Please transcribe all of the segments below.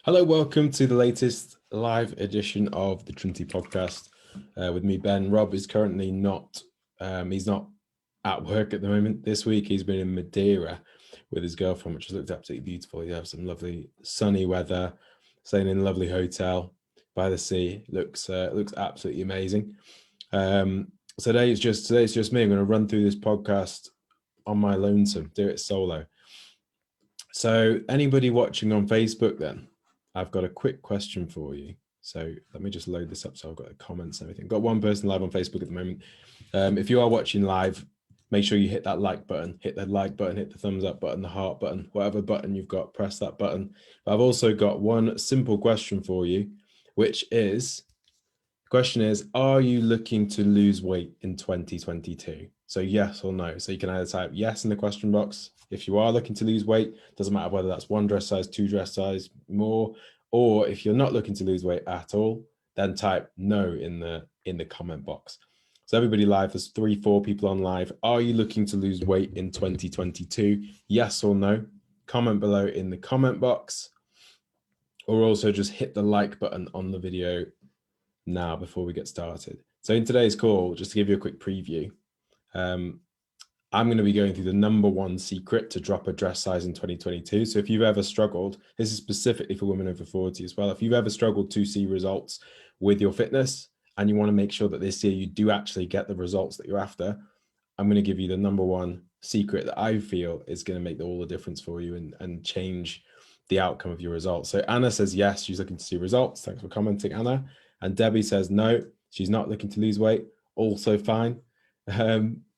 Hello, welcome to the latest live edition of the Trinity podcast with me, Ben. Rob is currently he's not at work at the moment. This week he's been in Madeira with his girlfriend, which has looked absolutely beautiful. He have some lovely sunny weather, staying in a lovely hotel by the sea. Looks absolutely amazing. Today it's just me. I'm going to run through this podcast on my lonesome, do it solo. So anybody watching on Facebook then? I've got a quick question for you. So let me just load this up so I've got the comments and everything. Got one person live on Facebook at the moment. If you are watching live, make sure you hit that like button, hit the thumbs up button, the heart button, whatever button you've got, press that button. But I've also got one simple question for you, which is, the question is, are you looking to lose weight in 2022? So yes or no. So you can either type yes in the question box if you are looking to lose weight, doesn't matter whether that's one dress size, two dress size, more, or if you're not looking to lose weight at all, then type no in the comment box. So everybody live, there's 3-4 people on live. Are you looking to lose weight in 2022? Yes or no? Comment below in the comment box, or also just hit the like button on the video now before we get started. So in today's call, just to give you a quick preview, I'm going to be going through the number one secret to drop a dress size in 2022. So if you've ever struggled, this is specifically for women over 40 as well. If you've ever struggled to see results with your fitness and you want to make sure that this year you do actually get the results that you're after, I'm going to give you the number one secret that I feel is going to make all the difference for you and change the outcome of your results. So Anna says yes, she's looking to see results. Thanks for commenting, Anna. And Debbie says no, she's not looking to lose weight. Also fine.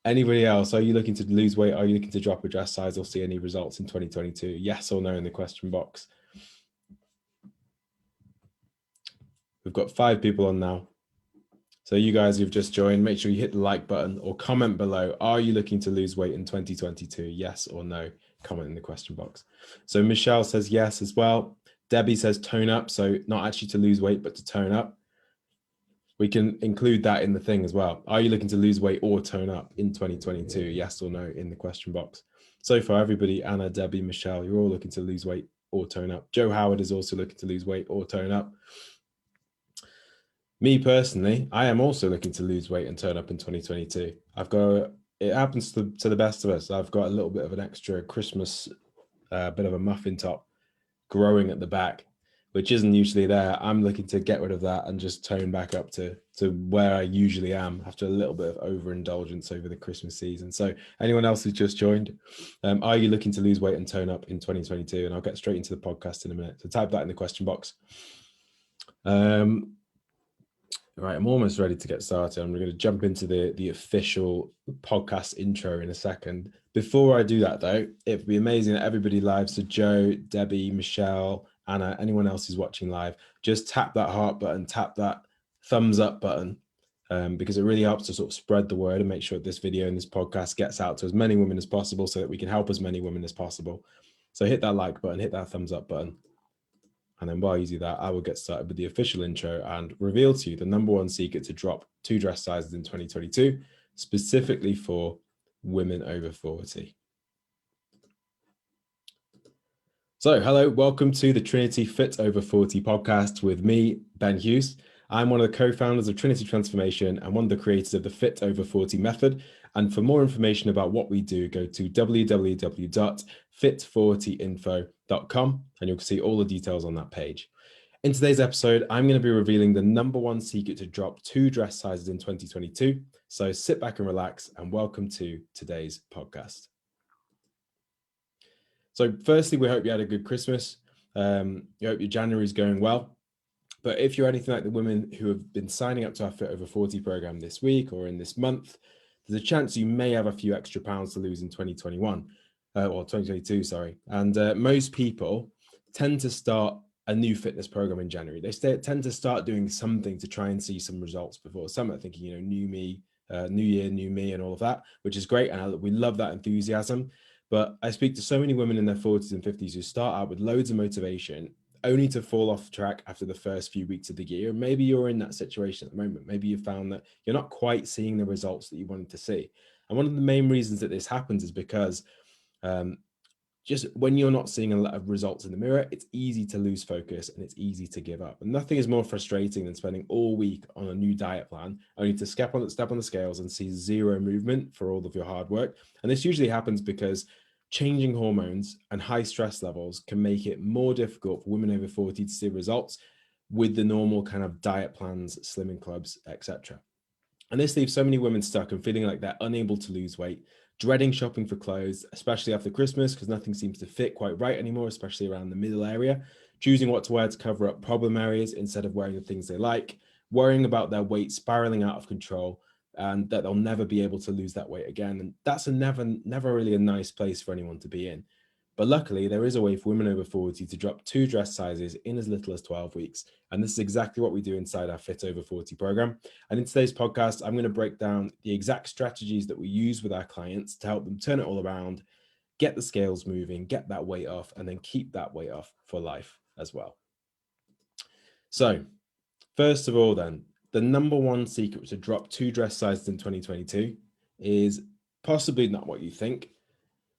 Anybody else? Are you looking to lose weight? Are you looking to drop a dress size or see any results in 2022? Yes or no in the question box. We've got 5 people on now. So you guys who've just joined, make sure you hit the like button or comment below. Are you looking to lose weight in 2022? Yes or no? Comment in the question box. So Michelle says yes as well. Debbie says tone up. So not actually to lose weight, but to tone up. We can include that in the thing as well. Are you looking to lose weight or tone up in 2022? Yes or no in the question box. So far, everybody, Anna, Debbie, Michelle, you're all looking to lose weight or tone up. Joe Howard is also looking to lose weight or tone up. Me personally, I am also looking to lose weight and turn up in 2022. It happens to the best of us. I've got a little bit of an extra Christmas, bit of a muffin top growing at the back, which isn't usually there. I'm looking to get rid of that and just tone back up to where I usually am after a little bit of overindulgence over the Christmas season. So anyone else who's just joined, are you looking to lose weight and tone up in 2022? And I'll get straight into the podcast in a minute. So type that in the question box. Right, I'm almost ready to get started. I'm going to jump into the official podcast intro in a second. Before I do that, though, it would be amazing that everybody live, so Joe, Debbie, Michelle, Anna, anyone else who's watching live, just tap that heart button, tap that thumbs up button, because it really helps to sort of spread the word and make sure that this video and this podcast gets out to as many women as possible so that we can help as many women as possible. So hit that like button, hit that thumbs up button. And then while you do that, I will get started with the official intro and reveal to you the number one secret to drop 2 dress sizes in 2022, specifically for women over 40. So, hello, welcome to the Trinity Fit Over 40 podcast with me, Ben Hughes. I'm one of the co-founders of Trinity Transformation and one of the creators of the Fit Over 40 method. And for more information about what we do, go to www.fit40info.com and you'll see all the details on that page. In today's episode, I'm going to be revealing the number one secret to drop 2 dress sizes in 2022. So sit back and relax and welcome to today's podcast. So firstly, we hope you had a good Christmas. We hope your January is going well. But if you're anything like the women who have been signing up to our Fit Over 40 program this week or in this month, there's a chance you may have a few extra pounds to lose in 2021 or 2022, sorry. And most people tend to start a new fitness program in January. They tend to start doing something to try and see some results before summer, thinking, new me, new year, new me, and all of that, which is great. And we love that enthusiasm. But I speak to so many women in their 40s and 50s who start out with loads of motivation only to fall off track after the first few weeks of the year. Maybe you're in that situation at the moment. Maybe you found that you're not quite seeing the results that you wanted to see. And one of the main reasons that this happens is because just when you're not seeing a lot of results in the mirror, it's easy to lose focus and it's easy to give up. And nothing is more frustrating than spending all week on a new diet plan, only to step on the scales and see zero movement for all of your hard work. And this usually happens because changing hormones and high stress levels can make it more difficult for women over 40 to see results with the normal kind of diet plans, slimming clubs, etc. And this leaves so many women stuck and feeling like they're unable to lose weight, dreading shopping for clothes, especially after Christmas, because nothing seems to fit quite right anymore, especially around the middle area, choosing what to wear to cover up problem areas instead of wearing the things they like, worrying about their weight spiraling out of control, and that they'll never be able to lose that weight again. And that's never really a nice place for anyone to be in. But luckily, there is a way for women over 40 to drop 2 dress sizes in as little as 12 weeks. And this is exactly what we do inside our Fit Over 40 program. And in today's podcast, I'm going to break down the exact strategies that we use with our clients to help them turn it all around, get the scales moving, get that weight off, and then keep that weight off for life as well. So, first of all, then, the number one secret to drop 2 dress sizes in 2022 is possibly not what you think,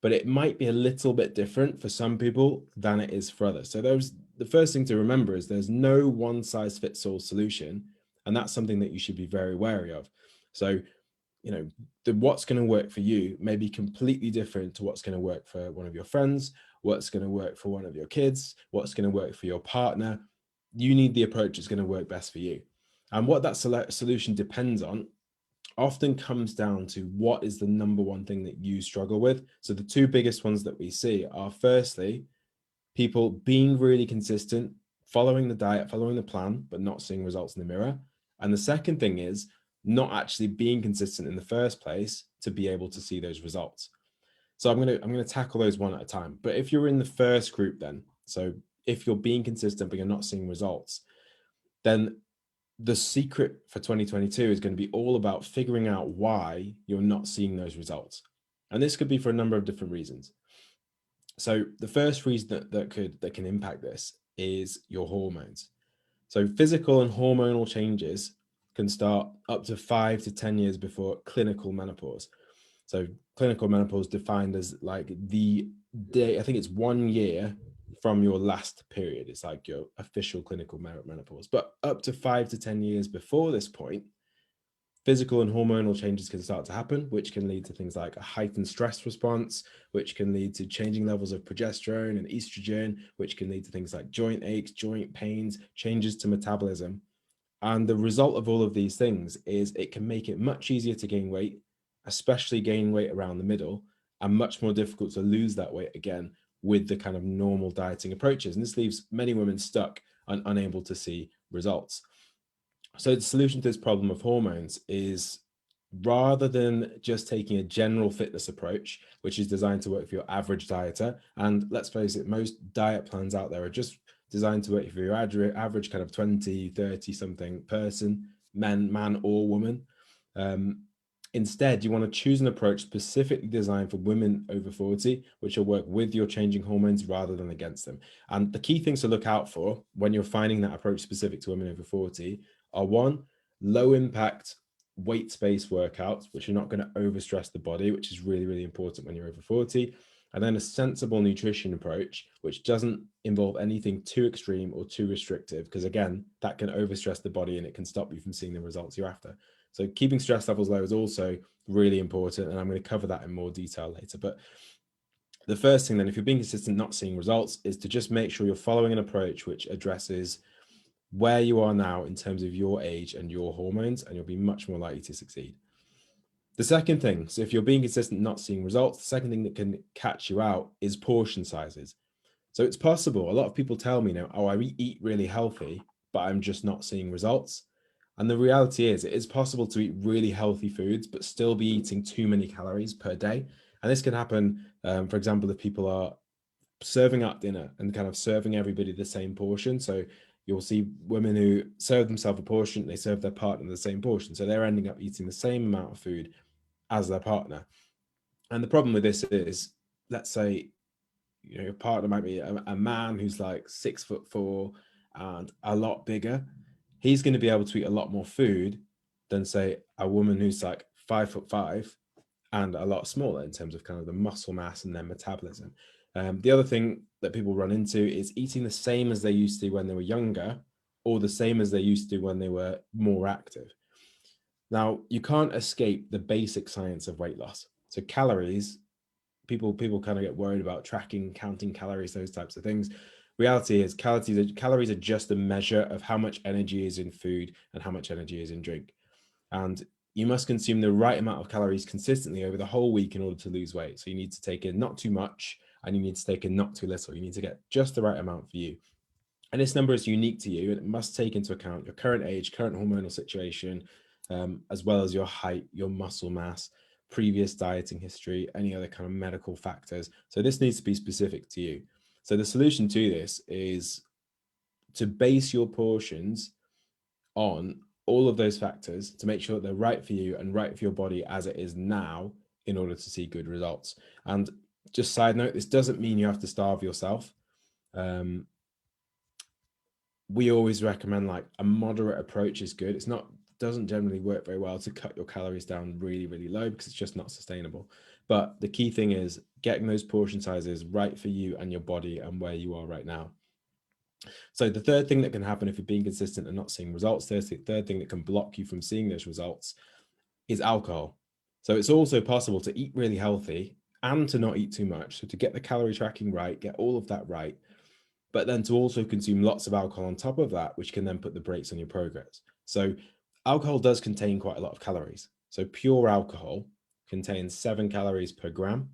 but it might be a little bit different for some people than it is for others. So the first thing to remember is there's no one size fits all solution. And that's something that you should be very wary of. So, what's going to work for you may be completely different to what's going to work for one of your friends, what's going to work for one of your kids, what's going to work for your partner. You need the approach that's going to work best for you. And what that solution depends on often comes down to what is the number one thing that you struggle with. So the 2 biggest ones that we see are, firstly, people being really consistent, following the diet, following the plan, but not seeing results in the mirror. And the second thing is not actually being consistent in the first place to be able to see those results. So I'm going to tackle those one at a time. But if you're in the first group, then, so if you're being consistent but you're not seeing results, then the secret for 2022 is going to be all about figuring out why you're not seeing those results. And this could be for a number of different reasons. So the first reason that can impact this is your hormones. So physical and hormonal changes can start up to 5 to 10 years before clinical menopause. So clinical menopause defined as like the day, I think it's 1 year from your last period. It's like your official clinical menopause. But up to 5 to 10 years before this point, physical and hormonal changes can start to happen, which can lead to things like a heightened stress response, which can lead to changing levels of progesterone and estrogen, which can lead to things like joint aches, joint pains, changes to metabolism. And the result of all of these things is it can make it much easier to gain weight, especially gain weight around the middle, and much more difficult to lose that weight again with the kind of normal dieting approaches. And this leaves many women stuck and unable to see results. So the solution to this problem of hormones is, rather than just taking a general fitness approach, which is designed to work for your average dieter, and let's face it, most diet plans out there are just designed to work for your average kind of 20, 30 something person, man or woman. Instead, you want to choose an approach specifically designed for women over 40, which will work with your changing hormones rather than against them. And the key things to look out for when you're finding that approach specific to women over 40 are, 1, low impact weight-based workouts, which are not going to overstress the body, which is really, really important when you're over 40. And then a sensible nutrition approach, which doesn't involve anything too extreme or too restrictive, because again, that can overstress the body and it can stop you from seeing the results you're after. So keeping stress levels low is also really important, and I'm going to cover that in more detail later. But the first thing then, if you're being consistent, not seeing results, is to just make sure you're following an approach which addresses where you are now in terms of your age and your hormones, and you'll be much more likely to succeed. The second thing, so if you're being consistent, not seeing results, the second thing that can catch you out is portion sizes. So it's possible, a lot of people tell me now, oh, I eat really healthy, but I'm just not seeing results. And the reality is, it is possible to eat really healthy foods, but still be eating too many calories per day. And this can happen, for example, if people are serving up dinner and kind of serving everybody the same portion. So you'll see women who serve themselves a portion, they serve their partner the same portion. So they're ending up eating the same amount of food as their partner. And the problem with this is, let's say, your partner might be a man who's like 6'4" and a lot bigger. He's going to be able to eat a lot more food than, say, a woman who's like 5'5" and a lot smaller in terms of kind of the muscle mass and their metabolism. The other thing that people run into is eating the same as they used to when they were younger, or the same as they used to when they were more active. Now, you can't escape the basic science of weight loss. So calories, people kind of get worried about tracking, counting calories, those types of things. Reality is calories are just a measure of how much energy is in food and how much energy is in drink. And you must consume the right amount of calories consistently over the whole week in order to lose weight. So you need to take in not too much and you need to take in not too little. You need to get just the right amount for you. And this number is unique to you and it must take into account your current age, current hormonal situation, as well as your height, your muscle mass, previous dieting history, any other kind of medical factors. So this needs to be specific to you. So the solution to this is to base your portions on all of those factors to make sure that they're right for you and right for your body as it is now in order to see good results. And just side note, this doesn't mean you have to starve yourself. We always recommend like a moderate approach is good. It's not, doesn't generally work very well to cut your calories down really, really low because it's just not sustainable. But the key thing is getting those portion sizes right for you and your body and where you are right now. So the third thing that can happen if you're being consistent and not seeing results, the third thing that can block you from seeing those results is alcohol. So it's also possible to eat really healthy and to not eat too much. So to get the calorie tracking right, get all of that right, but then to also consume lots of alcohol on top of that, which can then put the brakes on your progress. So alcohol does contain quite a lot of calories. So pure alcohol contains 7 calories per gram.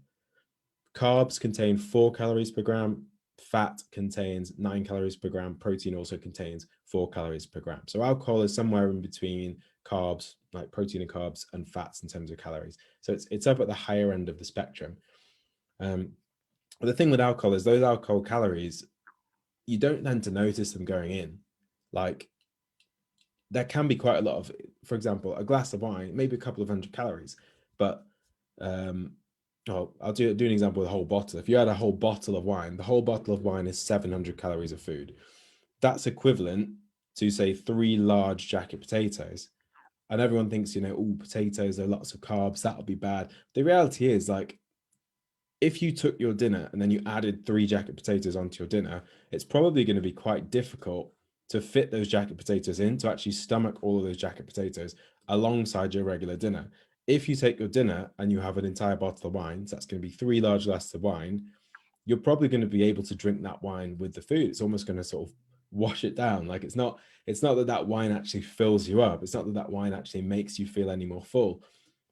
Carbs contain 4 calories per gram. Fat contains 9 calories per gram. Protein also contains 4 calories per gram. So alcohol is somewhere in between carbs, like protein and carbs, and fats in terms of calories. So it's up at the higher end of the spectrum. The thing with alcohol is those alcohol calories, you don't tend to notice them going in. Like there can be quite a lot of, for example, a glass of wine, maybe a couple of 100 calories, but I'll do an example with a whole bottle. If you had a whole bottle of wine, the whole bottle of wine is 700 calories of food. That's equivalent to say 3 large jacket potatoes. And everyone thinks, oh, potatoes, there are lots of carbs, that'll be bad. The reality is, like, if you took your dinner and then you added 3 jacket potatoes onto your dinner, it's probably going to be quite difficult to fit those jacket potatoes in, to actually stomach all of those jacket potatoes alongside your regular dinner. If you take your dinner and you have an entire bottle of wine, so that's going to be 3 large glasses of wine, you're probably going to be able to drink that wine with the food. It's almost going to sort of wash it down. Like it's not that wine actually fills you up. It's not that wine actually makes you feel any more full,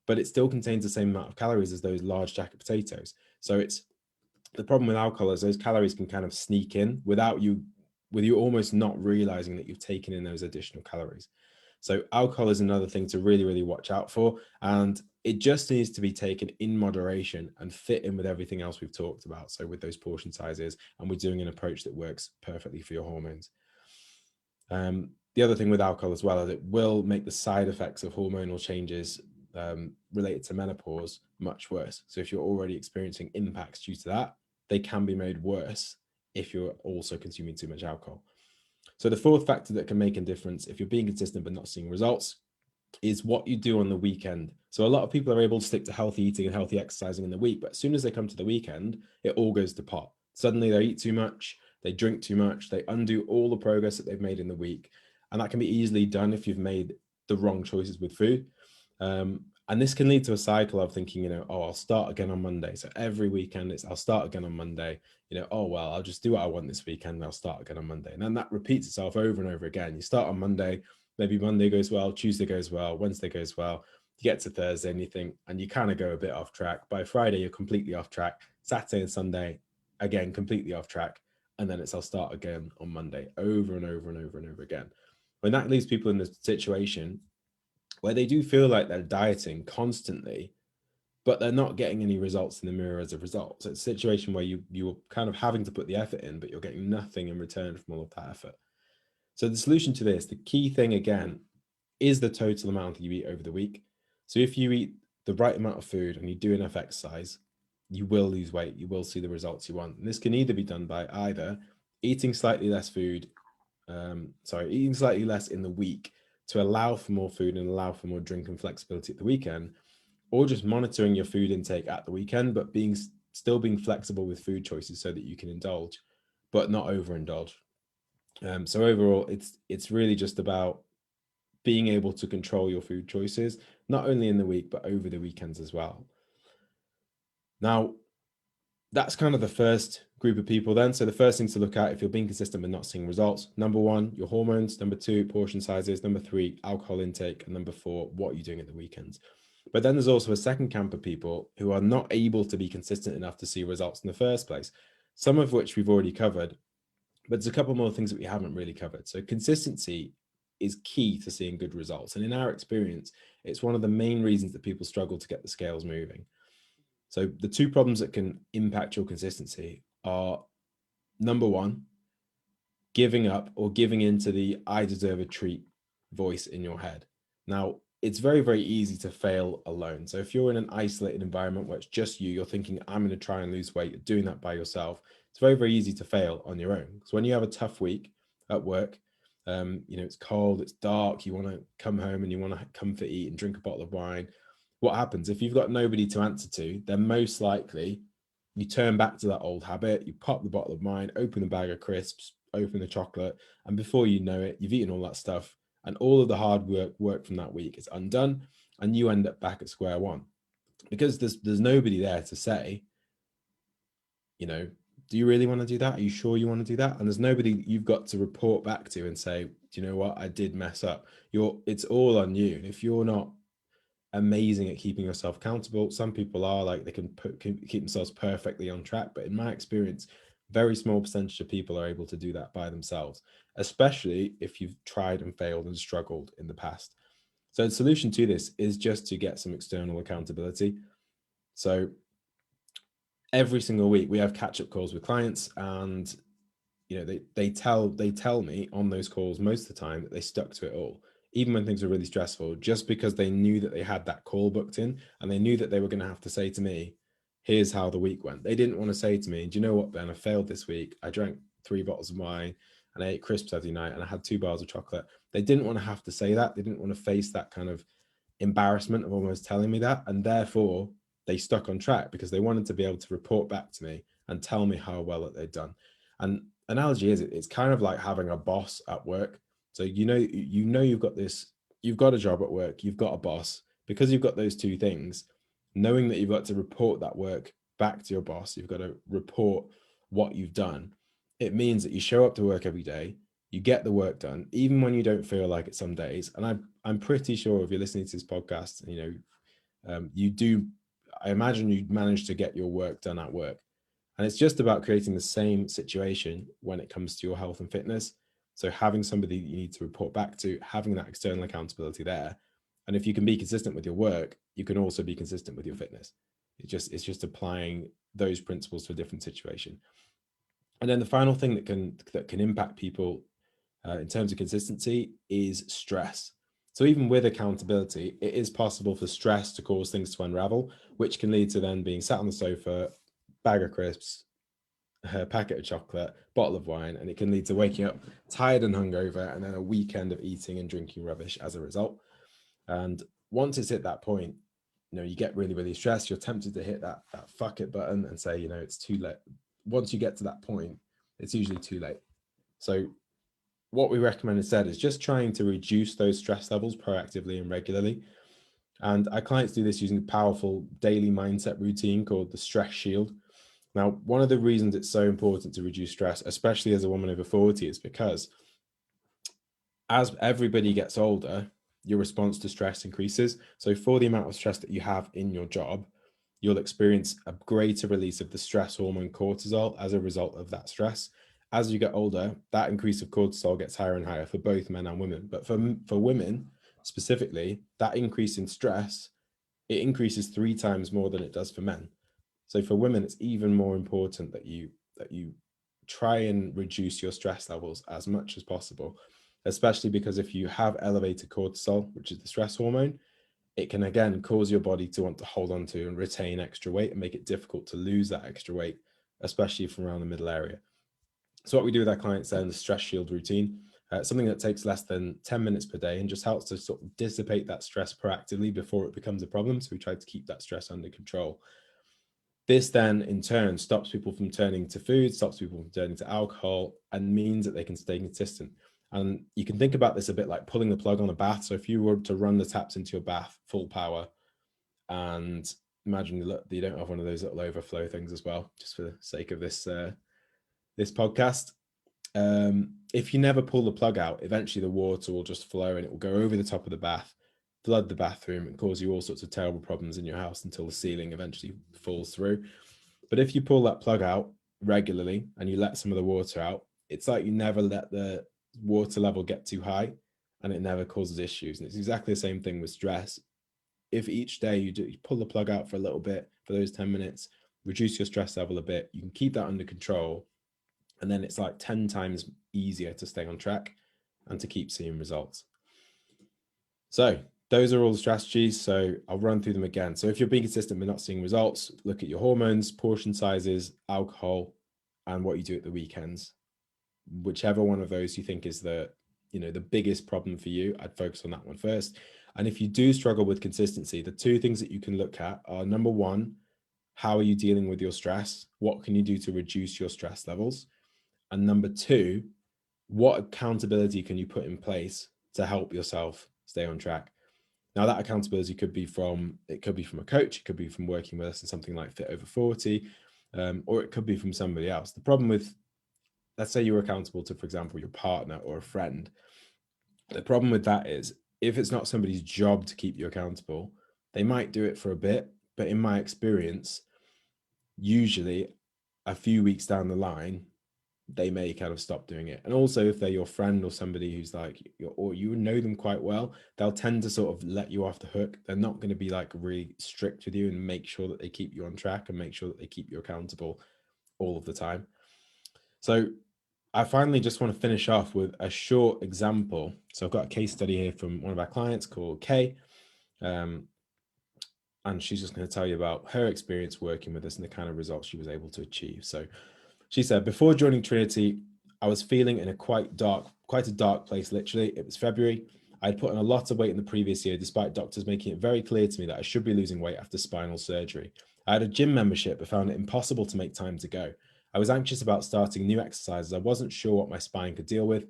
but it still contains the same amount of calories as those large jacket potatoes. So it's the problem with alcohol is those calories can kind of sneak in with you almost not realizing that you've taken in those additional calories. So alcohol is another thing to really, really watch out for. And it just needs to be taken in moderation and fit in with everything else we've talked about. So with those portion sizes, and we're doing an approach that works perfectly for your hormones. The other thing with alcohol as well is it will make the side effects of hormonal changes related to menopause much worse. So if you're already experiencing impacts due to that, they can be made worse if you're also consuming too much alcohol. So the fourth factor that can make a difference if you're being consistent but not seeing results is what you do on the weekend. So a lot of people are able to stick to healthy eating and healthy exercising in the week, but as soon as they come to the weekend, it all goes to pot. Suddenly they eat too much, they drink too much, they undo all the progress that they've made in the week. And that can be easily done if you've made the wrong choices with food. And this can lead to a cycle of thinking, I'll start again on Monday. So every weekend I'll start again on Monday, I'll just do what I want this weekend and I'll start again on Monday. And then that repeats itself over and over again. You start on Monday, maybe Monday goes well, Tuesday goes well, Wednesday goes well, you get to Thursday and you kind of go a bit off track. By Friday, you're completely off track. Saturday and Sunday, again, completely off track. And then I'll start again on Monday, over and over and over and over again. When that leaves people in the situation where they do feel like they're dieting constantly, but they're not getting any results in the mirror as a result. So it's a situation where you're kind of having to put the effort in, but you're getting nothing in return from all of that effort. So the solution to this, the key thing again, is the total amount that you eat over the week. So if you eat the right amount of food and you do enough exercise, you will lose weight. You will see the results you want. And this can either be done by either eating slightly less eating slightly less in the week to allow for more food and allow for more drink and flexibility at the weekend, or just monitoring your food intake at the weekend, but being still being flexible with food choices so that you can indulge, but not overindulge. So overall, it's really just about being able to control your food choices, not only in the week, but over the weekends as well. Now, that's kind of the first group of people then. So the first thing to look at if you're being consistent but not seeing results: number one, your hormones; number two, portion sizes; number three, alcohol intake; and number four, what are you doing at the weekends. But then there's also a second camp of people who are not able to be consistent enough to see results in the first place, some of which we've already covered, but there's a couple more things that we haven't really covered. So consistency is key to seeing good results. And in our experience, it's one of the main reasons that people struggle to get the scales moving. So the two problems that can impact your consistency are, number one, giving up or giving into the "I deserve a treat" voice in your head. Now, it's very, very easy to fail alone. So if you're in an isolated environment where it's just you're thinking, I'm going to try and lose weight, you're doing that by yourself, it's very, very easy to fail on your own. So when you have a tough week at work, it's cold, it's dark, you want to come home and you want to comfort eat and drink a bottle of wine. What happens if you've got nobody to answer to? Then most likely you turn back to that old habit. You pop the bottle of wine, open the bag of crisps, open the chocolate, and before you know it, you've eaten all that stuff, and all of the hard work from that week is undone, and you end up back at square one because there's nobody there to say, do you really want to do that? Are you sure you want to do that? And there's nobody you've got to report back to and say, do you know what? I did mess up. It's all on you. If you're not amazing at keeping yourself accountable, some people are, like, they can keep themselves perfectly on track, but in my experience, very small percentage of people are able to do that by themselves, especially if you've tried and failed and struggled in the past. So the solution to this is just to get some external accountability. So every single week we have catch-up calls with clients, and they tell me on those calls most of the time that they stuck to it all, even when things were really stressful, just because they knew that they had that call booked in, and they knew that they were going to have to say to me, here's how the week went. They didn't want to say to me, do you know what, Ben, I failed this week. I drank 3 bottles of wine and I ate crisps every night and I had 2 bars of chocolate. They didn't want to have to say that. They didn't want to face that kind of embarrassment of almost telling me that. And therefore they stuck on track because they wanted to be able to report back to me and tell me how well that they'd done. And analogy is, it's kind of like having a boss at work. So you've got a job at work, you've got a boss. Because you've got those two things, knowing that you've got to report that work back to your boss, you've got to report what you've done, it means that you show up to work every day, you get the work done, even when you don't feel like it some days. And I'm pretty sure if you're listening to this podcast, you do, I imagine you manage to get your work done at work. And it's just about creating the same situation when it comes to your health and fitness. So having somebody you need to report back to, having that external accountability there. And if you can be consistent with your work, you can also be consistent with your fitness. It's just applying those principles to a different situation. And then the final thing that can impact people in terms of consistency is stress. So even with accountability, it is possible for stress to cause things to unravel, which can lead to then being sat on the sofa, bag of crisps, a packet of chocolate, bottle of wine, and it can lead to waking up tired and hungover, and then a weekend of eating and drinking rubbish as a result. And once it's hit that point, you get really, really stressed. You're tempted to hit that fuck it button and say, it's too late. Once you get to that point, it's usually too late. So what we recommend instead is just trying to reduce those stress levels proactively and regularly. And our clients do this using a powerful daily mindset routine called the Stress Shield. Now, one of the reasons it's so important to reduce stress, especially as a woman over 40, is because as everybody gets older, your response to stress increases. So for the amount of stress that you have in your job, you'll experience a greater release of the stress hormone cortisol as a result of that stress. As you get older, that increase of cortisol gets higher and higher for both men and women. But for women specifically, that increase in stress, it increases 3 times more than it does for men. So for women, it's even more important that you try and reduce your stress levels as much as possible, especially because if you have elevated cortisol, which is the stress hormone, it can again cause your body to want to hold on to and retain extra weight and make it difficult to lose that extra weight, especially from around the middle area. So what we do with our clients then, the Stress Shield routine, something that takes less than 10 minutes per day and just helps to sort of dissipate that stress proactively before it becomes a problem. So we try to keep that stress under control. This then in turn stops people from turning to food, stops people from turning to alcohol, and means that they can stay consistent. And you can think about this a bit like pulling the plug on a bath. So if you were to run the taps into your bath full power, and imagine that you don't have one of those little overflow things as well, just for the sake of this this podcast. If you never pull the plug out, eventually the water will just flow and it will go over the top of the bath, flood the bathroom, and cause you all sorts of terrible problems in your house until the ceiling eventually falls through. But if you pull that plug out regularly and you let some of the water out, it's like you never let the water level get too high, and it never causes issues. And it's exactly the same thing with stress. If each day you pull the plug out for a little bit for those 10 minutes, reduce your stress level a bit, you can keep that under control. And then it's like 10 times easier to stay on track and to keep seeing results. So those are all the strategies. So I'll run through them again. So if you're being consistent but not seeing results, look at your hormones, portion sizes, alcohol, and what you do at the weekends. Whichever one of those you think is the biggest problem for you, I'd focus on that one first. And if you do struggle with consistency, the two things that you can look at are, number one, how are you dealing with your stress? What can you do to reduce your stress levels? And number two, what accountability can you put in place to help yourself stay on track? Now, that accountability could be from a coach, it could be from working with us in something like Fit Over 40, or it could be from somebody else. The problem with, let's say you're accountable to, for example, your partner or a friend. The problem with that is, if it's not somebody's job to keep you accountable, they might do it for a bit, but in my experience, usually a few weeks down the line, they may kind of stop doing it. And also, if they're your friend or somebody who's like, or you know them quite well, they'll tend to sort of let you off the hook. They're not going to be like really strict with you and make sure that they keep you on track and make sure that they keep you accountable all of the time. So I finally just want to finish off with a short example. So I've got a case study here from one of our clients called Kay. And she's just going to tell you about her experience working with us and the kind of results she was able to achieve. So she said, before joining Trinity, I was feeling in quite a dark place, literally. It was February. I'd put on a lot of weight in the previous year, despite doctors making it very clear to me that I should be losing weight after spinal surgery. I had a gym membership, but found it impossible to make time to go. I was anxious about starting new exercises. I wasn't sure what my spine could deal with.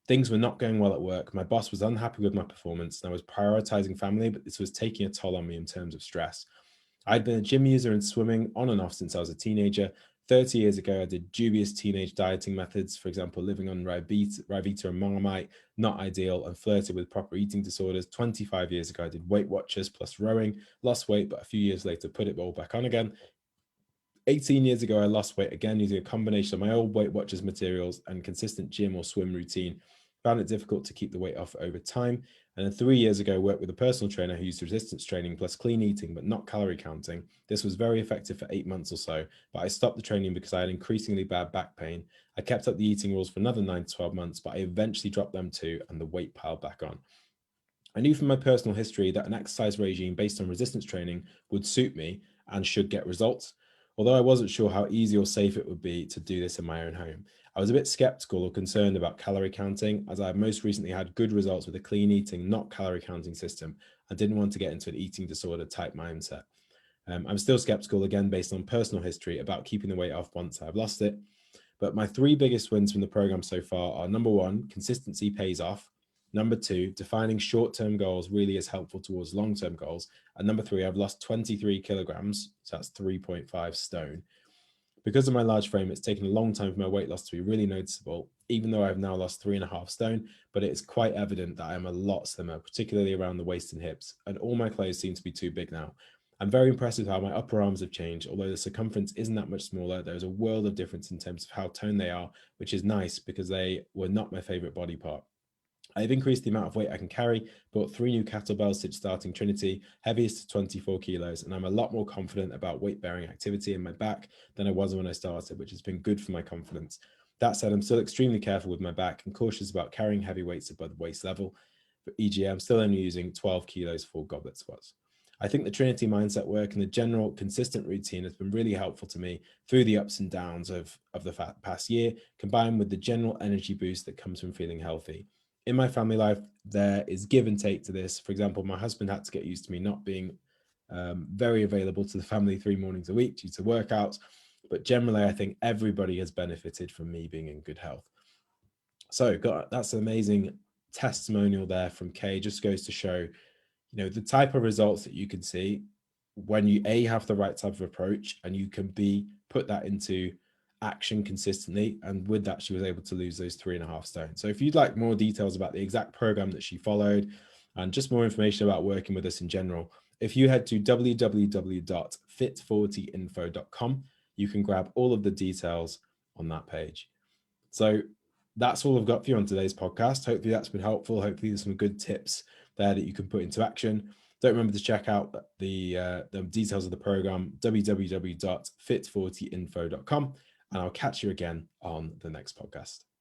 Things were not going well at work. My boss was unhappy with my performance, and I was prioritizing family, but this was taking a toll on me in terms of stress. I'd been a gym user and swimming on and off since I was a teenager. 30 years ago, I did dubious teenage dieting methods, for example, living on Ryvita and Marmite, not ideal, and flirted with proper eating disorders. 25 years ago, I did Weight Watchers plus rowing, lost weight, but a few years later, put it all back on again. 18 years ago, I lost weight again using a combination of my old Weight Watchers materials and consistent gym or swim routine. Found it difficult to keep the weight off over time. And then 3 years ago, worked with a personal trainer who used resistance training plus clean eating, but not calorie counting. This was very effective for 8 months or so, but I stopped the training because I had increasingly bad back pain. I kept up the eating rules for another 9 to 12 months, but I eventually dropped them too, and the weight piled back on. I knew from my personal history that an exercise regime based on resistance training would suit me and should get results, although I wasn't sure how easy or safe it would be to do this in my own home. I was a bit skeptical or concerned about calorie counting, as I have most recently had good results with a clean eating, not calorie counting system, and didn't want to get into an eating disorder type mindset. I'm still skeptical, again, based on personal history, about keeping the weight off once I've lost it. But my 3 biggest wins from the program so far are, number 1, consistency pays off. Number 2, defining short-term goals really is helpful towards long-term goals. And number 3, I've lost 23 kilograms, so that's 3.5 stone. Because of my large frame, it's taken a long time for my weight loss to be really noticeable, even though I've now lost 3.5 stone, but it is quite evident that I am a lot slimmer, particularly around the waist and hips, and all my clothes seem to be too big now. I'm very impressed with how my upper arms have changed. Although the circumference isn't that much smaller, there's a world of difference in terms of how toned they are, which is nice because they were not my favorite body part. I've increased the amount of weight I can carry, bought 3 new kettlebells since starting Trinity, heaviest to 24 kilos, and I'm a lot more confident about weight-bearing activity in my back than I was when I started, which has been good for my confidence. That said, I'm still extremely careful with my back and cautious about carrying heavy weights above waist level. For e.g., I'm still only using 12 kilos for goblet squats. I think the Trinity mindset work and the general consistent routine has been really helpful to me through the ups and downs of the past year, combined with the general energy boost that comes from feeling healthy. In my family life, there is give and take to this. For example, my husband had to get used to me not being very available to the family 3 mornings a week due to workouts. But generally, I think everybody has benefited from me being in good health. So that's an amazing testimonial there from Kay. Just goes to show, the type of results that you can see when you have the right type of approach, and you can put that into action consistently. And with that, she was able to lose those 3.5 stone. So if you'd like more details about the exact program that she followed and just more information about working with us in general, if you head to www.fit40info.com, you can grab all of the details on that page. So that's all I've got for you on today's podcast. Hopefully that's been helpful. Hopefully there's some good tips there that you can put into action. Don't remember to check out the details of the program, www.fit40info.com, and I'll catch you again on the next podcast.